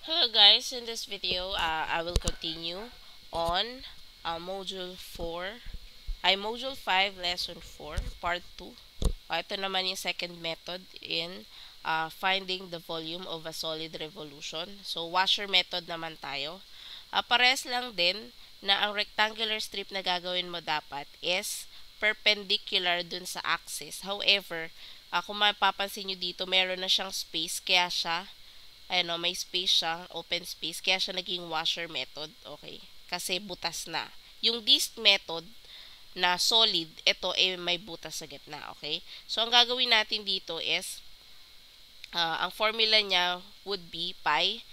Hello guys, in this video, I will continue on Module 4, Module 5, Lesson 4, Part 2. Ito naman yung second method in finding the volume of a solid revolution. So, washer method naman tayo. Pares lang din na ang rectangular strip na gagawin mo dapat is perpendicular dun sa axis. However, kung mapapansin nyo dito, meron na siyang space, kaya siya may space siyang open space, kaya siya naging washer method. Okay, kasi butas na. Yung this method na solid, ito may butas sa gitna. Okay, so ang gagawin natin dito is ang formula niya would be pi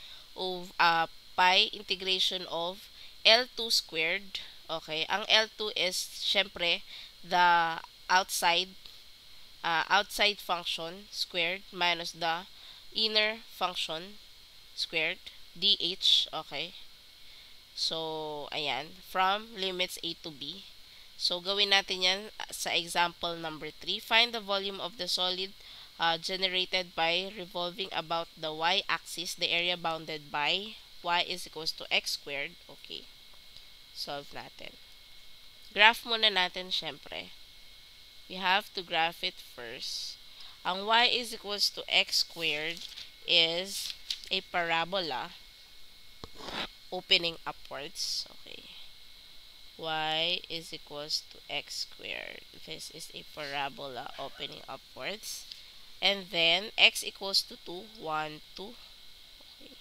integration of L2 squared. Okay, ang L2 is syempre the outside function squared minus the inner function squared dh. Okay, so ayan, from limits a to b. So gawin natin yan sa example number 3. Find the volume of the solid generated by revolving about the y-axis, the area bounded by y is equals to x squared. Okay, solve natin. Graph muna natin syempre. We have to graph it first. Ang y is equals to x squared is a parabola opening upwards. Okay. Y is equals to x squared. This is a parabola opening upwards. And then, x equals to 2. 1, 2. Okay.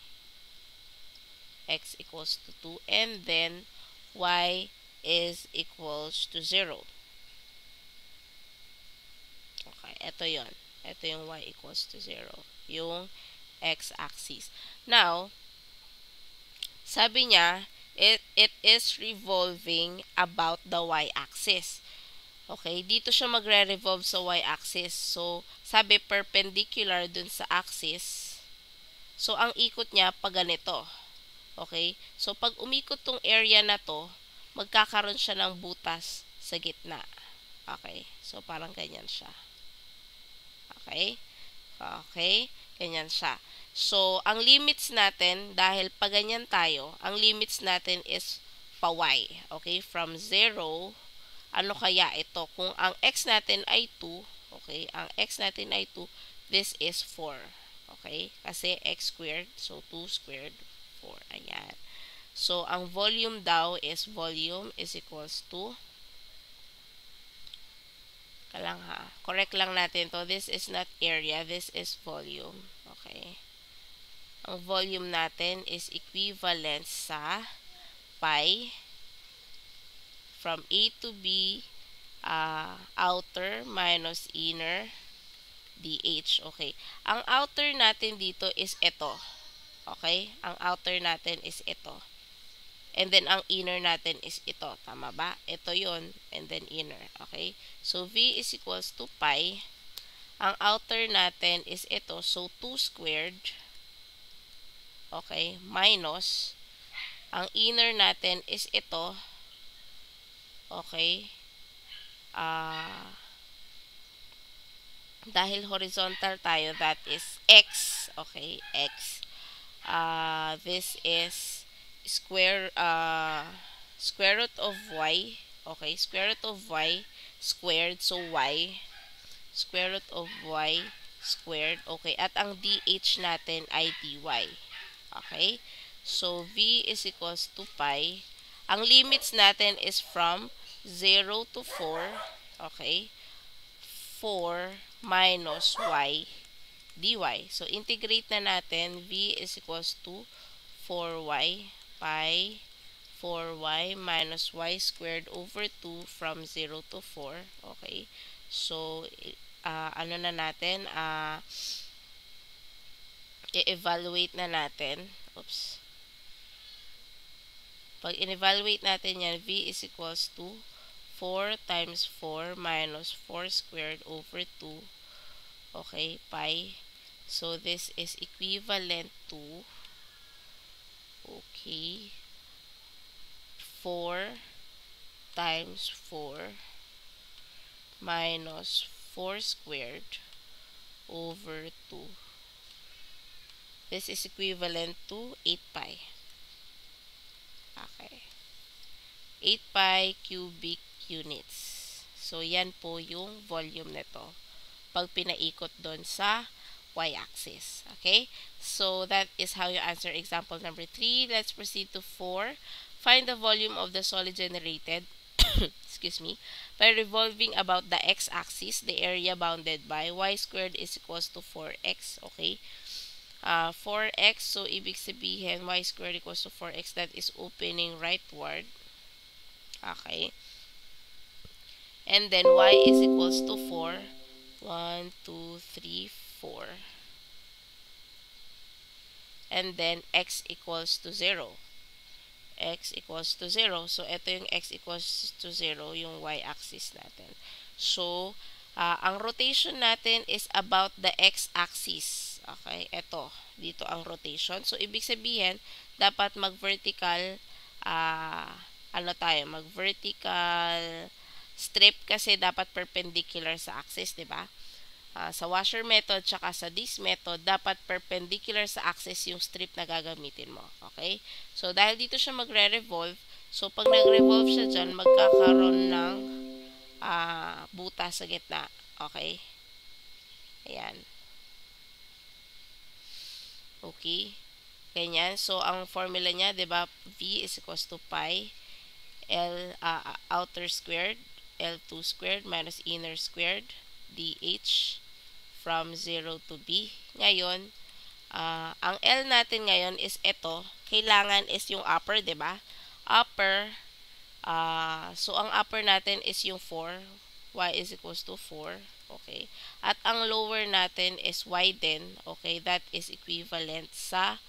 X equals to 2. And then, y is equals to 0. Okay, ito yon. Ito yung y equals to 0. Yung x-axis. Now, sabi niya, it is revolving about the y-axis. Okay, dito siya magre-revolve sa y-axis. So, sabi perpendicular dun sa axis. So, ang ikot niya pag ganito. Okay, so pag umikot tong area na to, magkakaroon siya ng butas sa gitna. Okay, so parang ganyan siya. Okay? Okay? Ganyan siya. So, ang limits natin, dahil pa ganyan tayo, ang limits natin is pa y. Okay? From 0, ano kaya ito? Kung ang x natin ay 2, okay? Ang x natin ay 2, this is 4. Okay? Kasi x squared, so 2 squared, 4. Ayan. So, ang volume daw is volume is equals to correct lang natin to. This is not area, this is volume. Okay. Ang volume natin is equivalent sa pi from A to B, outer minus inner dh. Okay. Ang outer natin dito is ito. Okay? Ang outer natin is ito. And then, ang inner natin is ito. Tama ba? Ito yon. And then, inner. Okay? So, V is equals to pi. Ang outer natin is ito. So, 2 squared. Okay? Minus. Ang inner natin is ito. Okay? Dahil horizontal tayo, that is x. Okay? X. This is square root of y. Okay, square root of y squared, so y square root of y squared. Okay, at ang dh natin ay dy. Okay, so v is equals to pi. Ang limits natin is from 0 to 4. Okay, 4 minus y dy. So, integrate na natin. V is equals to 4y pi 4y minus y squared over 2 from 0 to 4. Okay. So, ano na natin? I-evaluate na natin. Oops. Pag in-evaluate natin yan, v is equals to 4 times 4 minus 4 squared over 2. Okay, pi. So, this is equivalent to 4 times 4 minus 4 squared over 2. This is equivalent to 8 pi. Okay. 8 pi cubic units. So, yan po yung volume nito pag pinaikot doon sa y-axis. Okay? So, that is how you answer example number 3. Let's proceed to 4. Find the volume of the solid generated excuse me, by revolving about the x-axis, the area bounded by y squared is equals to 4x. Okay? 4x, so ibig sabihin y squared equals to 4x, that is opening rightward. Okay? And then y is equals to 4. 1, 2, 3, 4. And then x equals to 0. X equals to 0. So, ito yung x equals to 0, yung y-axis natin. So, ang rotation natin is about the x-axis. Okay? Ito. Dito ang rotation. So, ibig sabihin, dapat mag-vertical, mag-vertical strip kasi dapat perpendicular sa axis, diba? Sa washer method tsaka sa this method, dapat perpendicular sa axis yung strip na gagamitin mo. Okay? So, dahil dito siya magre-revolve, so pag nag-revolve siya dyan, magkakaroon ng buta sa gitna. Okay? Ayan. Okay? Ganyan. So, ang formula niya, diba, V is equals to pi L outer squared, L2 squared minus inner squared, dH from 0 to B. Ngayon, ang L natin ngayon is ito. Kailangan is yung upper, diba? Upper, so ang upper natin is yung 4. Y is equals to 4. Okay. At ang lower natin is Y din. Okay. That is equivalent sa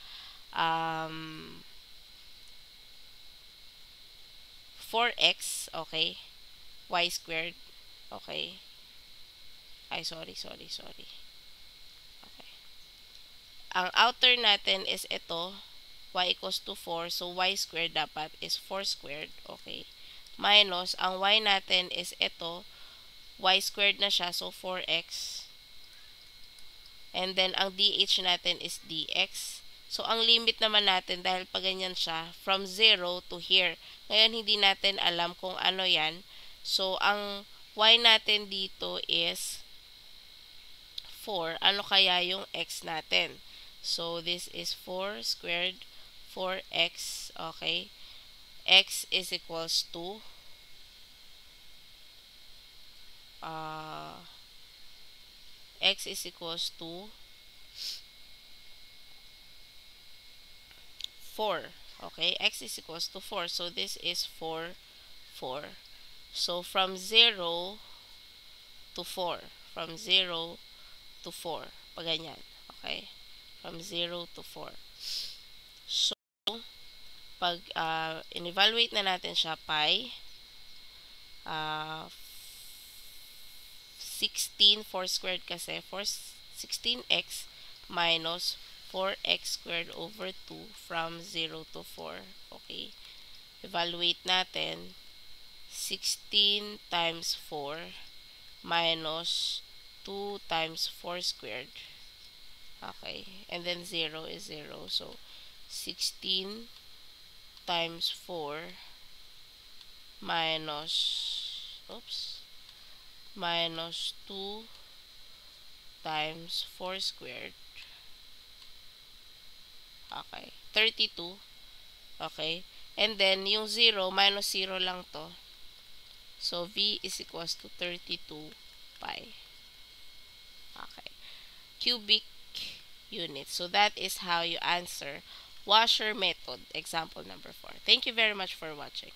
4x. Okay. Y squared. Okay. Ay, sorry. Okay. Ang outer natin is ito, y equals to 4. So, y squared dapat is 4 squared. Okay. Minus, ang y natin is ito, y squared na siya. So, 4x. And then, ang dh natin is dx. So, ang limit naman natin, dahil pag ganyan siya, from 0 to here. Ngayon, hindi natin alam kung ano yan. So, ang y natin dito is 4. Ano kaya yung x natin? So, this is 4 squared 4x. Okay. X is equals to x is equals to 4. Okay. X is equals to 4. So, this is 4. So, from 0 to 4. From 0 to 4. Pag ganyan. Okay. From 0 to 4. So, pag in-evaluate na natin siya, pi, 16, 4 squared kasi, 16x minus 4x squared over 2 from 0 to 4. Okay. Evaluate natin, 16 times 4 minus 2 times 4 squared. Okay. And then 0 is 0. So, 16 times 4 minus, minus 2 times 4 squared. Okay. 32. Okay. And then, yung 0, minus 0 lang to. So, V is equals to 32 pi. Okay. Cubic units. So, that is how you answer washer method, example number 4. Thank you very much for watching.